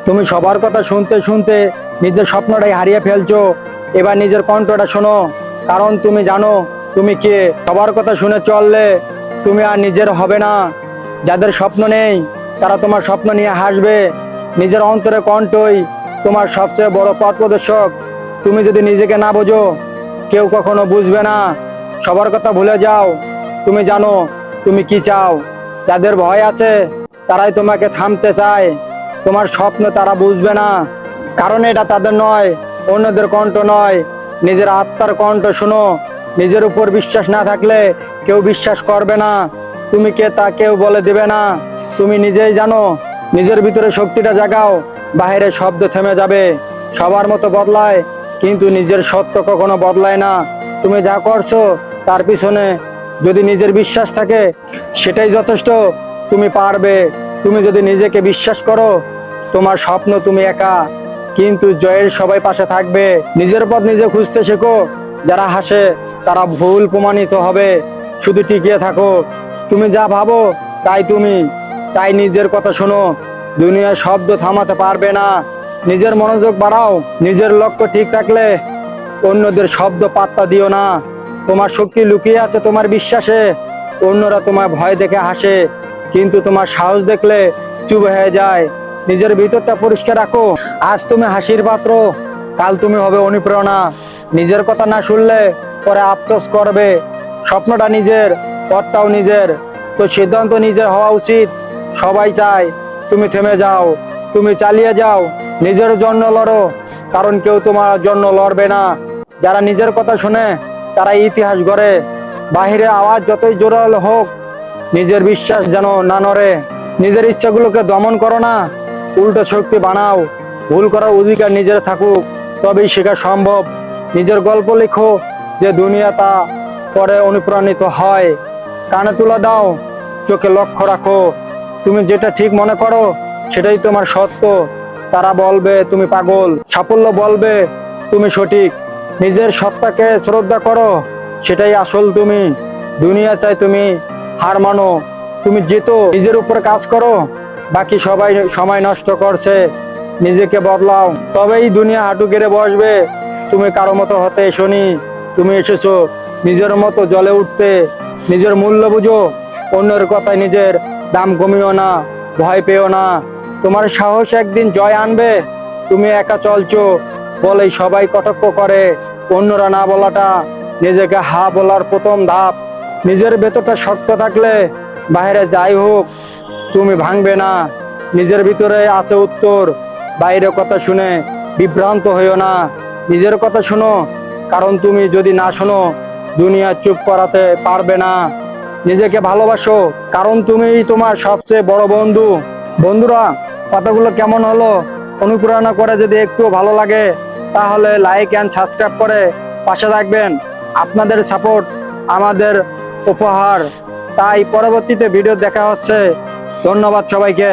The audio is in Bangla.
তুমি সবার কথা শুনতে শুনতে নিজের স্বপ্নটাই হারিয়ে ফেলছো। এবার নিজের কণ্ঠটা শোনো, কারণ তুমি জানো তুমি কে। সবার কথা শুনে চললে তুমি আর নিজের হবে না। যাদের স্বপ্ন নেই তারা তোমার স্বপ্ন নিয়ে হাসবে। নিজের অন্তরে কণ্ঠই তোমার সবচেয়ে বড় পথ প্রদর্শক। তুমি যদি নিজেকে না বোঝো, কেউ কখনো বুঝবে না। সবার কথা ভুলে যাও, তুমি জানো তুমি কি চাও। যাদের ভয় আছে তারাই তোমাকে থামতে চায়। তোমার স্বপ্ন তারা বুঝবে না, কারণ এটা তাদের নয়, অন্যদের কণ্ঠ নয়, নিজের আত্মার কণ্ঠ শোনো। নিজের উপর বিশ্বাস না থাকলে কেউ বিশ্বাস করবে না। তুমি কে তা কেউ বলে দেবে না। তুমি নিজেই জানো। নিজের ভিতরে শক্তিটা জাগাও, বাইরে শব্দ থেমে যাবে। সবার মতো বদলায়, কিন্তু নিজের সত্য কখনো বদলায় না। তুমি যা করছো তার পিছনে যদি নিজের বিশ্বাস থাকে, সেটাই যথেষ্ট। তুমি পারবে। তুমি যদি নিজেকে বিশ্বাস করো, তোমার স্বপ্ন তুমি একা, কিন্তু জয়ের সবাই পাশে থাকবে। নিজের পথ নিজে খুঁজতে শেখো। যারা হাসে তারা ভুল প্রমাণিত হবে। শুধু টিকিয়ে থাকো। তুমি যা ভাবো তাই তুমি, তাই নিজের কথা শোনো। দুনিয়ার শব্দ থামাতে পারবে না। নিজের মনোযোগ বাড়াও। নিজের লক্ষ্য ঠিক থাকলে অন্যদের শব্দ পাত্তা দিও না। তোমার শক্তি লুকিয়ে আছে তোমার বিশ্বাসে। অন্যরা তোমার ভয় দেখে হাসে, কিন্তু তোমার সাহস দেখলে চুপ হয়ে যায়। নিজের ভিতরটা পরিষ্কার রাখো। আজ তুমি হাসির পাত্র, কাল তুমি হবে অনুপ্রেরণা। নিজের কথা না শুনলে পরে আফসোস করবে। স্বপ্নটা নিজের, পথটাও নিজের, তো সিদ্ধান্ত নিজের হওয়া উচিত। সবাই চায় তুমি থেমে যাও, তুমি চালিয়ে যাও। নিজের জন্য লড়ো, কারণ কেউ তোমার জন্য লড়বে না। যারা নিজের কথা শুনে তারা ইতিহাস গড়ে। বাহিরের আওয়াজ যতই জোরাল হোক, নিজের বিশ্বাস যেন না নড়ে। নিজের ইচ্ছাগুলোকে দমন করো না, উল্টো শক্তি বানাও। ভুল করার অধিকার নিজের থাকুক, তবেই শেখা সম্ভব। নিজের গল্প লেখো, যে দুনিয়া তা পরে অনুপ্রাণিত হয়। কানে তুলে দাও, চোখে লক্ষ্য রাখো। তুমি যেটা ঠিক মনে করো সেটাই তোমার সত্য। তারা বলবে তুমি পাগল, সাফল্য বলবে তুমি সঠিক। নিজের সত্তাকে শ্রদ্ধা করো, সেটাই আসল তুমি। দুনিয়া চাই তুমি হার মানো, তুমি জিতো। নিজের উপর কাজ করো, বাকি সবাই সময় নষ্ট করছে। নিজেকে বদলাও, তবেই দুনিয়া হাঁটু গেড়ে বসবে। তুমি কারো মতো হতে এসোনি, তুমি এসেছো নিজের মতো জ্বলে উঠতে। নিজের মূল্য বুঝো, অন্যের কথায় নিজের দাম কমিও না। ভয় পেও না, তোমার সাহস একদিন জয় আনবে। তুমি একা চলছো বলেই সবাই কটাক্ষ করে। অন্যরা না বলাটা নিজেকে হা বলার প্রথম ধাপ। নিজের ভেতরটা শক্ত থাকলে বাইরে যাই হোক তুমি ভাঙবে না। নিজের ভিতরে আছে উত্তর। বাইরের কথা শুনে বিভ্রান্ত হইও না, নিজের কথা শোনো। কারণ তুমি যদি না শোনো, দুনিয়া চুপ করাতে পারবে না। নিজেকে ভালোবাসো, কারণ তুমি তোমার সবচেয়ে বড় বন্ধু। বন্ধুরা, কথাগুলো কেমন হলো? অনুপ্রেরণা করে যদি একটু ভালো লাগে, তাহলে লাইক অ্যান্ড সাবস্ক্রাইব করে পাশে থাকবেন। আপনাদের সাপোর্ট আমাদের উপহার। তাই পরবর্তীতে ভিডিও দেখা হচ্ছে। ধন্যবাদ সবাইকে।